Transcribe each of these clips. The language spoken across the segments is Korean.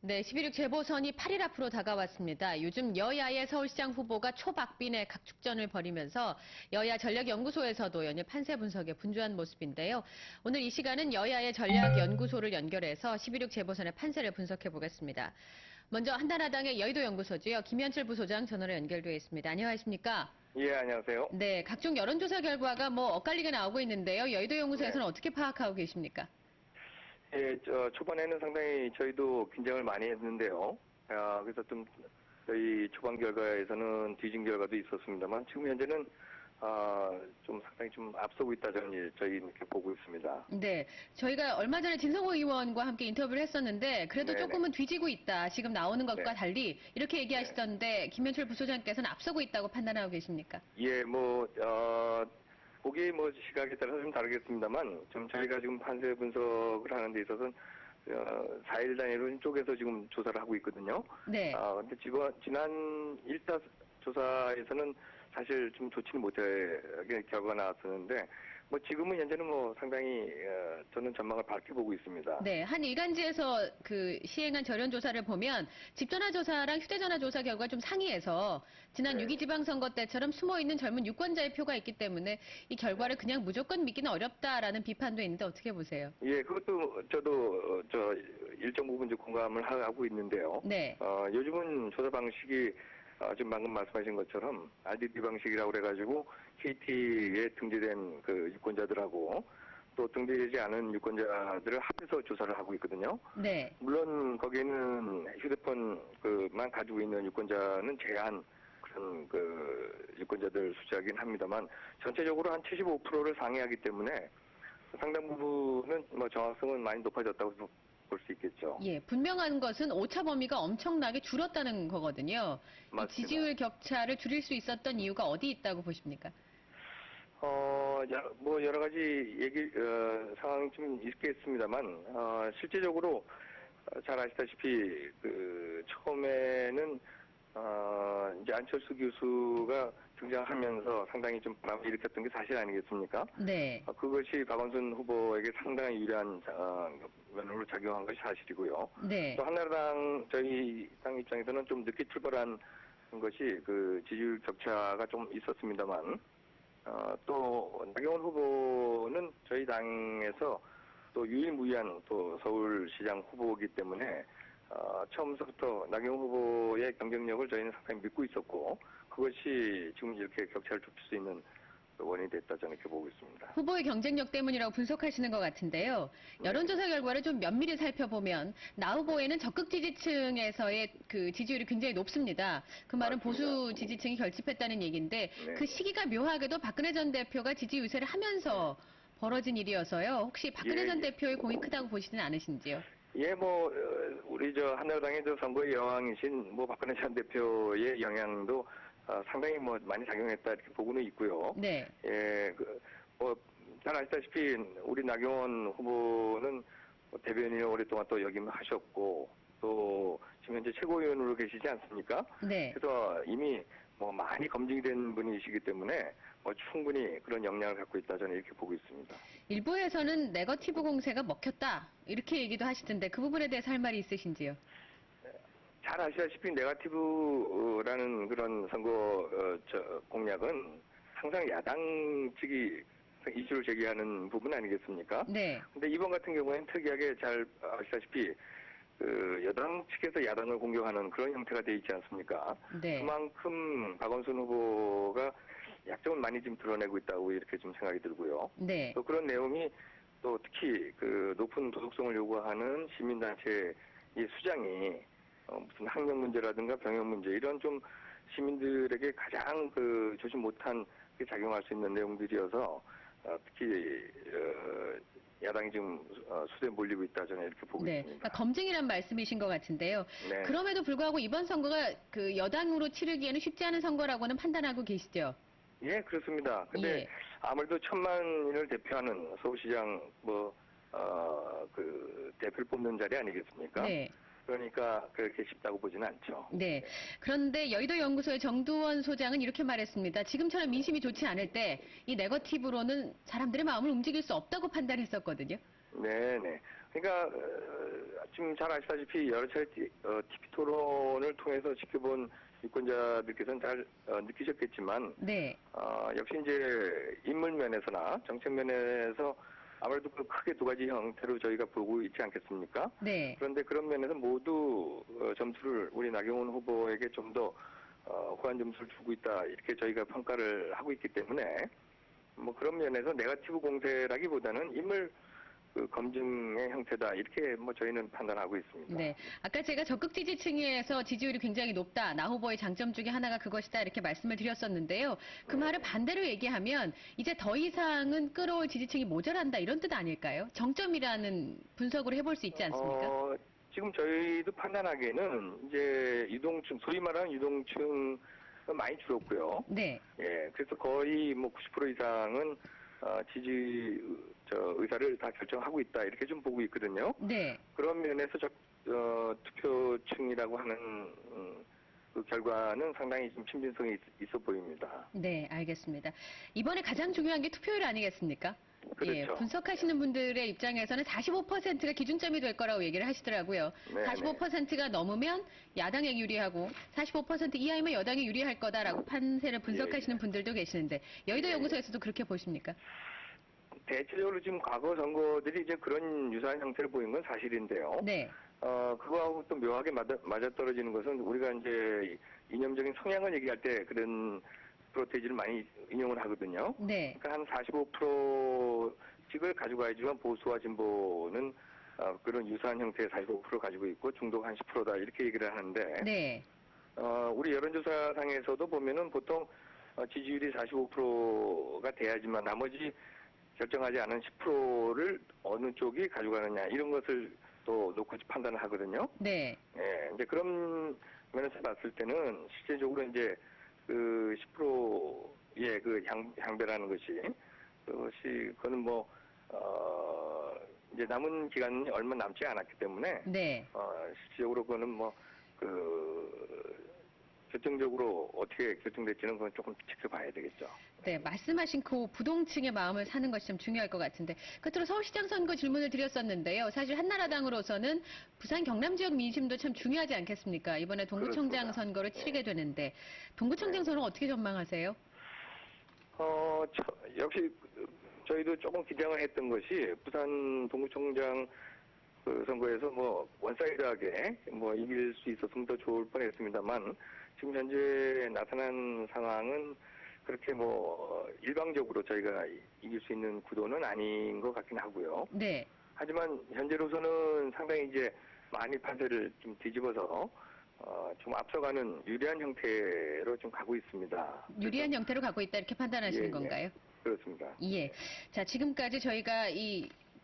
네, 11.6 재보선이 8일 앞으로 다가왔습니다. 요즘 여야의 서울시장 후보가 초박빙의 각축전을 벌이면서 여야 전략연구소에서도 연일 판세 분석에 분주한 모습인데요. 오늘 이 시간은 여야의 전략연구소를 연결해서 11.6 재보선의 판세를 분석해 보겠습니다. 먼저 한나라당의 여의도연구소지요. 김현철 부소장 전화로 연결되어 있습니다. 안녕하십니까? 예, 안녕하세요. 네, 각종 여론조사 결과가 엇갈리게 나오고 있는데요. 여의도연구소에서는 네. 어떻게 파악하고 계십니까? 예, 초반에는 상당히 저희도 긴장을 많이 했는데요. 그래서 좀 저희 초반 결과에서는 뒤진 결과도 있었습니다만 지금 현재는 좀 상당히 좀 앞서고 있다 저희 이렇게 보고 있습니다. 네, 저희가 얼마 전에 진성호 의원과 함께 인터뷰를 했었는데 그래도 네네. 조금은 뒤지고 있다. 지금 나오는 것과 네. 달리 이렇게 얘기하시던데 김현철 부소장께서는 앞서고 있다고 판단하고 계십니까? 예, 보기 시각에 따라서 좀 다르겠습니다만 좀 저희가 지금 판세 분석을 하는 데 있어서는 4일 단위로 좀 쪼개서 지금 조사를 하고 있거든요. 네. 근데 지난 1차 조사에서는 사실 좀 좋지는 못하게 결과가 나왔었는데, 지금은 현재는 상당히, 저는 전망을 밝게 보고 있습니다. 네, 한 일간지에서 시행한 전련조사를 보면 집전화조사랑 휴대전화조사 결과 좀 상이해서 지난 네. 6.2 지방선거 때처럼 숨어있는 젊은 유권자의 표가 있기 때문에 이 결과를 그냥 무조건 믿기는 어렵다라는 비판도 있는데 어떻게 보세요? 예, 그것도 저도 일정 부분 좀 공감을 하고 있는데요. 네. 요즘은 조사 방식이 지금 방금 말씀하신 것처럼 RDD 방식이라고 그래가지고 KT에 등재된 그 유권자들하고 또 등재되지 않은 유권자들을 합해서 조사를 하고 있거든요. 네. 물론 거기에는 휴대폰만 가지고 있는 유권자는 제한 그런 유권자들 숫자이긴 합니다만 전체적으로 한 75%를 상회하기 때문에 상당 부분은 정확성은 많이 높아졌다고 볼 수 있겠죠. 예, 분명한 것은 오차 범위가 엄청나게 줄었다는 거거든요. 이 맞습니다. 지지율 격차를 줄일 수 있었던 이유가 어디 있다고 보십니까? 여러 가지 상황이 좀 있겠습니다만, 실제적으로, 잘 아시다시피, 처음에는, 이제 안철수 교수가 등장하면서 상당히 좀 바람을 일으켰던 게 사실 아니겠습니까? 네. 그것이 박원순 후보에게 상당히 유리한, 면으로 작용한 것이 사실이고요. 네. 또 저희 당 입장에서는 좀 늦게 출발한 것이 지지율 격차가 좀 있었습니다만, 또 나경원 후보는 저희 당에서 또 유일무이한 또 서울시장 후보이기 때문에 처음부터 나경원 후보의 경쟁력을 저희는 상당히 믿고 있었고 그것이 지금 이렇게 격차를 좁힐 수 있는 원인이 됐다 저는 이렇게 보고 있습니다. 후보의 경쟁력 때문이라고 분석하시는 것 같은데요. 여론조사 결과를 좀 면밀히 살펴보면 나 후보에는 적극 지지층에서의 지지율이 굉장히 높습니다. 그 말은 맞습니다. 보수 지지층이 결집했다는 얘기인데 네. 그 시기가 묘하게도 박근혜 전 대표가 지지 유세를 하면서 벌어진 일이어서요. 혹시 박근혜 전 대표의 공이 크다고 보시지는 않으신지요? 예, 우리 한나라당의 선거의 여왕이신 박근혜 전 대표의 영향도 상당히 많이 작용했다 이렇게 보고는 있고요. 네. 예, 잘 아시다시피 우리 나경원 후보는 대변인을 오랫동안 또 역임하셨고 또 지금 현재 최고위원으로 계시지 않습니까? 네. 그래서 이미 많이 검증이 된 분이시기 때문에 충분히 그런 역량을 갖고 있다 저는 이렇게 보고 있습니다. 일부에서는 네거티브 공세가 먹혔다 이렇게 얘기도 하시던데 그 부분에 대해서 할 말이 있으신지요? 잘 아시다시피 네거티브라는 그런 선거 공약은 항상 야당 측이 이슈를 제기하는 부분 아니겠습니까? 네. 근데 이번 같은 경우에는 특이하게 잘 아시다시피 여당 측에서 야당을 공격하는 그런 형태가 돼 있지 않습니까? 네. 그만큼 박원순 후보가 약점을 많이 좀 드러내고 있다고 이렇게 좀 생각이 들고요. 네. 또 그런 내용이 또 특히 높은 도덕성을 요구하는 시민단체의 수장이 무슨 학력 문제라든가 병역 문제 이런 좀 시민들에게 가장 조심 못한 작용할 수 있는 내용들이어서 특히 야당이 지금 수대에 몰리고 있다 저는 이렇게 보고 네. 있습니다. 그러니까 검증이란 말씀이신 것 같은데요. 네. 그럼에도 불구하고 이번 선거가 여당으로 치르기에는 쉽지 않은 선거라고는 판단하고 계시죠? 예, 그렇습니다. 근데 예. 아무래도 1,000만인을 대표하는 서울시장 대표를 뽑는 자리 아니겠습니까? 네. 그러니까 그렇게 쉽다고 보지는 않죠. 네. 그런데 여의도 연구소의 정두원 소장은 이렇게 말했습니다. 지금처럼 민심이 좋지 않을 때 이 네거티브로는 사람들의 마음을 움직일 수 없다고 판단했었거든요. 네네. 그러니까 지금 잘 아시다시피 여러 차례 TV 토론을 통해서 지켜본 유권자들께서는 잘 느끼셨겠지만 네. 역시 이제 인물 면에서나 정책 면에서 아무래도 크게 두 가지 형태로 저희가 보고 있지 않겠습니까? 네. 그런데 그런 면에서 모두 점수를 우리 나경원 후보에게 좀 더 호환 점수를 주고 있다 이렇게 저희가 평가를 하고 있기 때문에 뭐 그런 면에서 네거티브 공세라기보다는 인물 검증의 형태다 이렇게 뭐 저희는 판단하고 있습니다. 네. 아까 제가 적극 지지층에서 지지율이 굉장히 높다. 나 후보의 장점 중에 하나가 그것이다. 이렇게 말씀을 드렸었는데요. 그 말을 반대로 얘기하면 이제 더 이상은 끌어올 지지층이 모자란다. 이런 뜻 아닐까요? 정점이라는 분석으로 해볼 수 있지 않습니까? 지금 저희도 판단하기에는 이제 유동층, 소위 말하는 유동층 많이 줄었고요. 네. 예, 그래서 거의 뭐 90% 이상은 의사를 다 결정하고 있다 이렇게 좀 보고 있거든요. 네. 그런 면에서 투표층이라고 하는 그 결과는 상당히 좀 신빙성이 있어 보입니다. 네, 알겠습니다. 이번에 가장 중요한 게 투표율 아니겠습니까? 그렇죠. 예, 분석하시는 분들의 입장에서는 45%가 기준점이 될 거라고 얘기를 하시더라고요. 네, 45%가 넘으면 야당에 유리하고 45% 이하이면 여당에 유리할 거다라고 판세를 분석하시는 예. 분들도 계시는데 여의도 예. 연구소에서도 그렇게 보십니까? 대체적으로 지금 과거 선거들이 이제 그런 유사한 형태를 보인 건 사실인데요. 네. 그거하고 또 묘하게 맞아떨어지는 것은 우리가 이제 이념적인 성향을 얘기할 때 그런 프로테이지를 많이 인용을 하거든요. 네. 그러니까 한 45%씩을 가지고 가야지만 보수와 진보는 그런 유사한 형태의 45% 가지고 있고 중도가 한 10%다 이렇게 얘기를 하는데 네. 우리 여론조사상에서도 보면은 보통 지지율이 45%가 돼야지만 나머지 결정하지 않은 10%를 어느 쪽이 가져가느냐 이런 것을 또 놓고 판단을 하거든요. 네. 예, 이제 그런 면에서 봤을 때는 실제적으로 이제 그 10%의 그 향배라는 그거는 뭐 이제 남은 기간이 얼마 남지 않았기 때문에 네. 실질적으로 그거는 뭐 결정적으로 어떻게 결정될지는 그건 조금 지켜봐야 되겠죠. 네, 말씀하신 그 부동층의 마음을 사는 것이 좀 중요할 것 같은데 끝으로 서울시장 선거 질문을 드렸었는데요. 사실 한나라당으로서는 부산 경남 지역 민심도 참 중요하지 않겠습니까? 이번에 동구청장 그렇습니다. 선거를 치르게 되는데 동구청장 선거 어떻게 전망하세요? 역시 저희도 조금 기대를 했던 것이 부산 동구청장 그 선거에서 뭐 원사이드하게 뭐 이길 수 있었으면 더 좋을 뻔했습니다만 지금 현재 나타난 상황은 그렇게 뭐 일방적으로 저희가 이길 수 있는 구도는 아닌 것 같긴 하고요. 네. 하지만 현재로서는 상당히 이제 많이 판세를 좀 뒤집어서 좀 앞서가는 유리한 형태로 좀 가고 있습니다. 유리한 형태로 가고 있다 이렇게 판단하시는 예, 건가요? 그렇습니다. 예. 자, 지금까지 저희가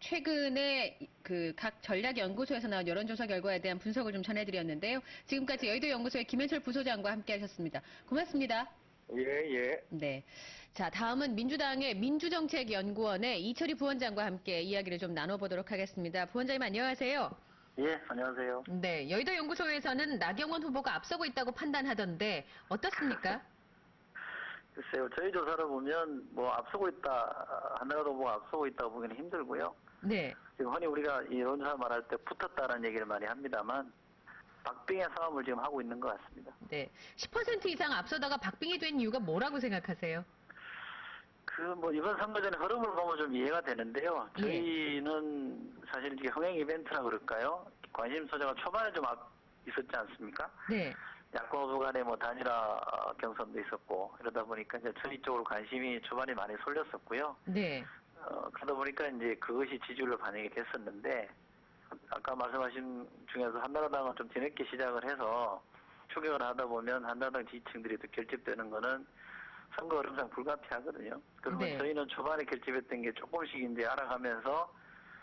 최근에 그 각 전략연구소에서 나온 여론조사 결과에 대한 분석을 좀 전해드렸는데요. 지금까지 여의도 연구소의 김현철 부소장과 함께 하셨습니다. 고맙습니다. 예. 네. 자, 다음은 민주당의 민주정책연구원의 이철희 부원장과 함께 이야기를 좀 나눠보도록 하겠습니다. 부원장님 안녕하세요. 예, 안녕하세요. 네. 여의도 연구소에서는 나경원 후보가 앞서고 있다고 판단하던데 어떻습니까? 글쎄요, 저희 조사를 보면 뭐 앞서고 있다, 한나라도 후보가 앞서고 있다고 보기는 힘들고요. 네. 지금 흔히 우리가 이론조사 말할 때 붙었다는 얘기를 많이 합니다만 박빙의 싸움을 지금 하고 있는 것 같습니다. 네. 10% 이상 앞서다가 박빙이 된 이유가 뭐라고 생각하세요? 뭐 이번 선거전의 흐름을 보면 좀 이해가 되는데요. 저희는 사실 이게 흥행 이벤트라 그럴까요? 관심 소재가 초반에 좀 있었지 않습니까? 네. 야권 후보 간에 뭐 단일화 경선도 있었고 이러다 보니까 이제 저희 쪽으로 관심이 초반에 많이 쏠렸었고요. 네. 그러다 보니까 이제 그것이 지지율로 반영이 됐었는데 아까 말씀하신 중에서 한나라당은 좀 뒤늦게 시작을 해서 추격을 하다 보면 한나라당 지지층들이 또 결집되는 거는 선거 흐름상 불가피하거든요. 그러면 네. 저희는 초반에 결집했던 게 조금씩 이제 알아가면서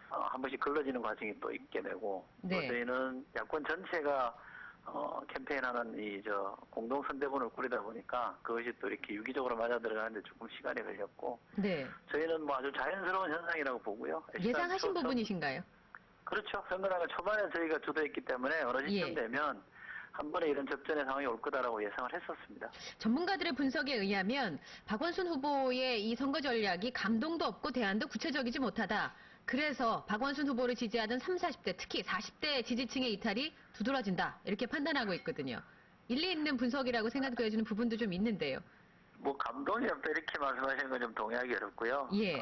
한 번씩 걸러지는 과정이 또 있게 되고 네. 또 저희는 야권 전체가 캠페인하는 공동 선대본을 꾸리다 보니까 그것이 또 이렇게 유기적으로 맞아 들어가는데 조금 시간이 걸렸고 네. 저희는 뭐 아주 자연스러운 현상이라고 보고요. 예상하신 부분이신가요? 그렇죠. 선거라가 초반에 저희가 주도했기 때문에 어느 시점 되면 한 번에 이런 접전의 상황이 올 거다라고 예상을 했었습니다. 전문가들의 분석에 의하면 박원순 후보의 이 선거 전략이 감동도 없고 대안도 구체적이지 못하다. 그래서 박원순 후보를 지지하던 30, 40대, 특히 40대 지지층의 이탈이 두드러진다. 이렇게 판단하고 있거든요. 일리 있는 분석이라고 생각되어지는 부분도 좀 있는데요. 뭐 감동이 없다 이렇게 말씀하시는 건 좀 동의하기 어렵고요. 예.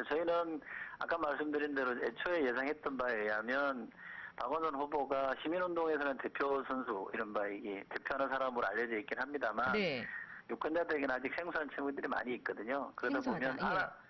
저희는 아까 말씀드린 대로 애초에 예상했던 바에 의하면 박원순 후보가 시민운동에서는 대표 선수 이른바 이게 대표하는 사람으로 알려져 있긴 합니다만 네. 유권자들에게는 아직 생소한 친구들이 많이 있거든요. 그러다 생소하다. 보면 예.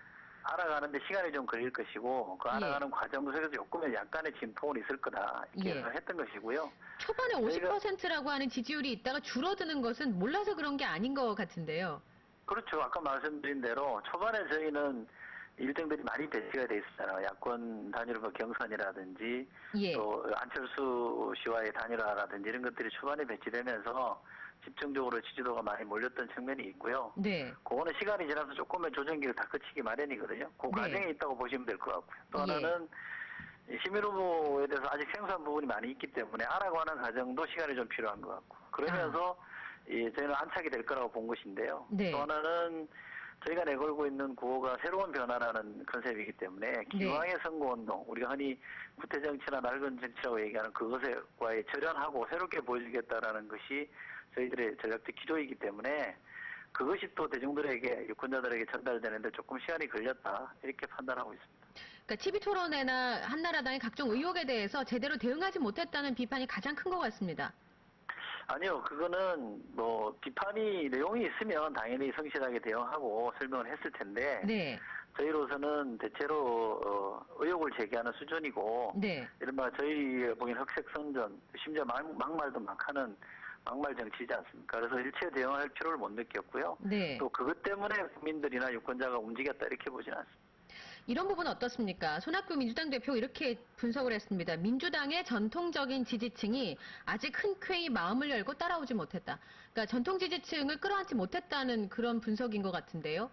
알아가는데 시간이 좀 걸릴 것이고 그 알아가는 과정 속에서 조금의 약간의 진통은 있을 거다 이렇게 예. 했던 것이고요. 초반에 저희가- 50%라고 하는 지지율이 있다가 줄어드는 것은 몰라서 그런 게 아닌 것 같은데요. 그렇죠. 아까 말씀드린 대로 초반에 저희는 일정들이 많이 배치가 돼 있었잖아요. 야권 단일화 경선이라든지 예. 또 안철수 씨와의 단일화라든지 이런 것들이 초반에 배치되면서 집중적으로 지지도가 많이 몰렸던 측면이 있고요. 네. 그거는 시간이 지나서 조금의 조정기를 다 거치기 마련이거든요. 그 네. 과정에 있다고 보시면 될 것 같고요. 또 예. 하나는 시민 후보에 대해서 아직 생소한 부분이 많이 있기 때문에 알아가는 과정도 시간이 좀 필요한 것 같고 그러면서 저희는 안착이 될 거라고 본 것인데요. 네. 또 하나는 저희가 내걸고 있는 구호가 새로운 변화라는 컨셉이기 때문에 기왕의 선거운동, 우리가 흔히 구태정치나 낡은 정치라고 얘기하는 그것과의 절연하고 새롭게 보여주겠다라는 것이 저희들의 전략적 기조이기 때문에 그것이 또 대중들에게, 유권자들에게 전달되는데 조금 시간이 걸렸다 이렇게 판단하고 있습니다. 그러니까 TV 토론회나 한나라당의 각종 의혹에 대해서 제대로 대응하지 못했다는 비판이 가장 큰 것 같습니다. 아니요, 그거는 뭐 비판이 내용이 있으면 당연히 성실하게 대응하고 설명을 했을 텐데 네. 저희로서는 대체로 의혹을 제기하는 수준이고 네. 이른바 저희 보기엔 흑색선전, 심지어 막말도 막 하는 막말 정치지 않습니까? 그래서 일체 대응할 필요를 못 느꼈고요. 네. 또 그것 때문에 국민들이나 유권자가 움직였다 이렇게 보지는 않습니다. 이런 부분은 어떻습니까? 손학규 민주당 대표 이렇게 분석을 했습니다. 민주당의 전통적인 지지층이 아직 흔쾌히 마음을 열고 따라오지 못했다. 그러니까 전통 지지층을 끌어안지 못했다는 그런 분석인 것 같은데요.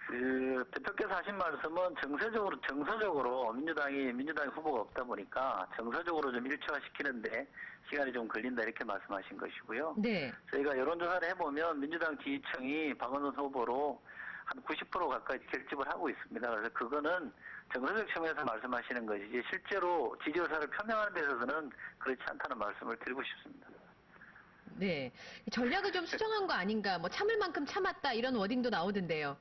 그 대표께서 하신 말씀은 정서적으로 민주당 후보가 없다 보니까 정서적으로 좀 일치화시키는데 시간이 좀 걸린다 이렇게 말씀하신 것이고요. 네. 저희가 여론조사를 해보면 민주당 지지층이 박원순 후보로 한 90% 가까이 결집을 하고 있습니다. 그래서 그거는 정서적 측면에서 말씀하시는 것이지 실제로 지지 의사를 표명하는 데 있어서는 그렇지 않다는 말씀을 드리고 싶습니다. 네. 전략을 좀 수정한 거 아닌가, 뭐 참을 만큼 참았다 이런 워딩도 나오던데요.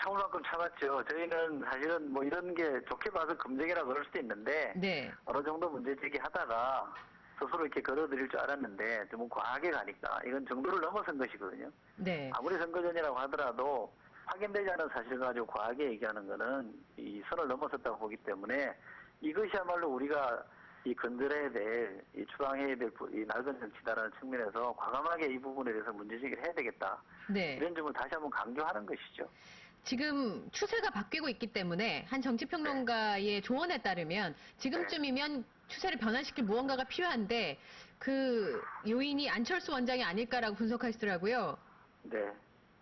참을 만큼 참았죠. 저희는 사실은 뭐 이런 게 좋게 봐서 검증이라 그럴 수도 있는데 네. 어느 정도 문제제기 하다가 스스로 이렇게 걸어드릴 줄 알았는데 좀 과하게 가니까 이건 정도를 넘어선 것이거든요. 네. 아무리 선거전이라고 하더라도 확인되지 않은 사실 가지고 과하게 얘기하는 거는 이 선을 넘어섰다고 보기 때문에 이것이야말로 우리가 이 건드려야 될, 이 추방해야 될 이 낡은 정치다라는 측면에서 과감하게 이 부분에 대해서 문제제기를 해야 되겠다. 네. 이런 점을 다시 한번 강조하는 것이죠. 지금 추세가 바뀌고 있기 때문에 한 정치평론가의 조언에 따르면 지금쯤이면 추세를 변화시킬 무언가가 필요한데 그 요인이 안철수 원장이 아닐까라고 분석하시더라고요. 네.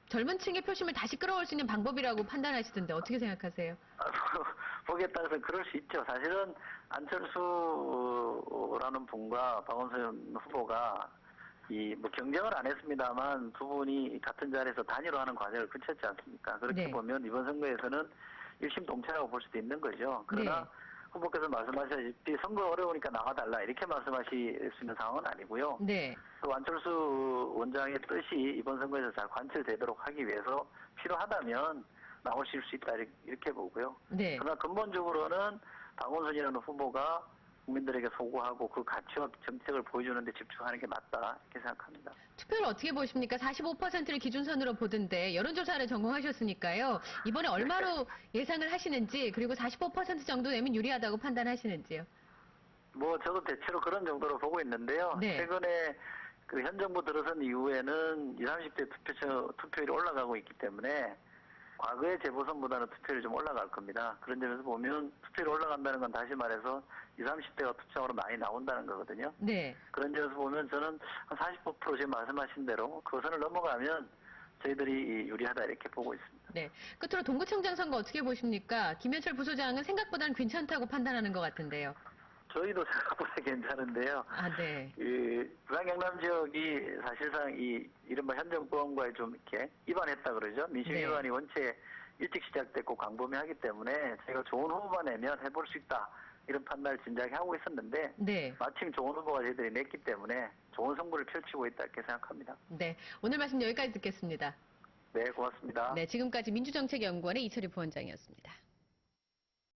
젊은 층의 표심을 다시 끌어올 수 있는 방법이라고 판단하시던데 어떻게 생각하세요? 보기에 따라서 그럴 수 있죠. 사실은 안철수라는 분과 박원순 후보가 뭐 경쟁을 안 했습니다만 두 분이 같은 자리에서 단일화하는 과정을 거쳤지 않습니까? 그렇게 네. 보면 이번 선거에서는 일심동체라고 볼 수도 있는 거죠. 그러나 네. 후보께서 말씀하셨다시피 선거 어려우니까 나와달라 이렇게 말씀하실 수 있는 상황은 아니고요. 네. 또 안철수 원장의 뜻이 이번 선거에서 잘 관철되도록 하기 위해서 필요하다면 나오실 수 있다 이렇게 보고요. 네. 그러나 근본적으로는 박원순이라는 후보가 국민들에게 소구하고 그 가치와 정책을 보여주는 데 집중하는 게 맞다 이렇게 생각합니다. 투표를 어떻게 보십니까? 45%를 기준선으로 보던데 여론조사를 전공하셨으니까요. 이번에 얼마로 예상을 하시는지 그리고 45% 정도 되면 유리하다고 판단하시는지요? 뭐 저도 대체로 그런 정도로 보고 있는데요. 네. 최근에 그 현 정부 들어선 이후에는 20, 30대 투표율이 올라가고 있기 때문에 과거의 재보선보다는 투표율이 좀 올라갈 겁니다. 그런 점에서 보면 투표율이 올라간다는 건 다시 말해서 20, 30대가 투표장으로 많이 나온다는 거거든요. 네. 그런 점에서 보면 저는 한 45% 지금 말씀하신 대로 그 선을 넘어가면 저희들이 유리하다 이렇게 보고 있습니다. 네. 끝으로 동구청장 선거 어떻게 보십니까? 김현철 부소장은 생각보다는 괜찮다고 판단하는 것 같은데요. 저희도 생각보다 괜찮은데요. 아, 네. 부산 경남 지역이 사실상 이른바 현 정권과의 좀 이렇게 위반했다 그러죠. 민심 네. 위반이 원체 일찍 시작됐고 광범위하기 때문에 저희가 좋은 후보만 내면 해볼 수 있다. 이런 판단을 진작에 하고 있었는데 네. 마침 좋은 후보가 저희들이 냈기 때문에 좋은 승부를 펼치고 있다 이렇게 생각합니다. 네. 오늘 말씀 여기까지 듣겠습니다. 네, 고맙습니다. 네, 지금까지 민주정책연구원의 이철희 부원장이었습니다.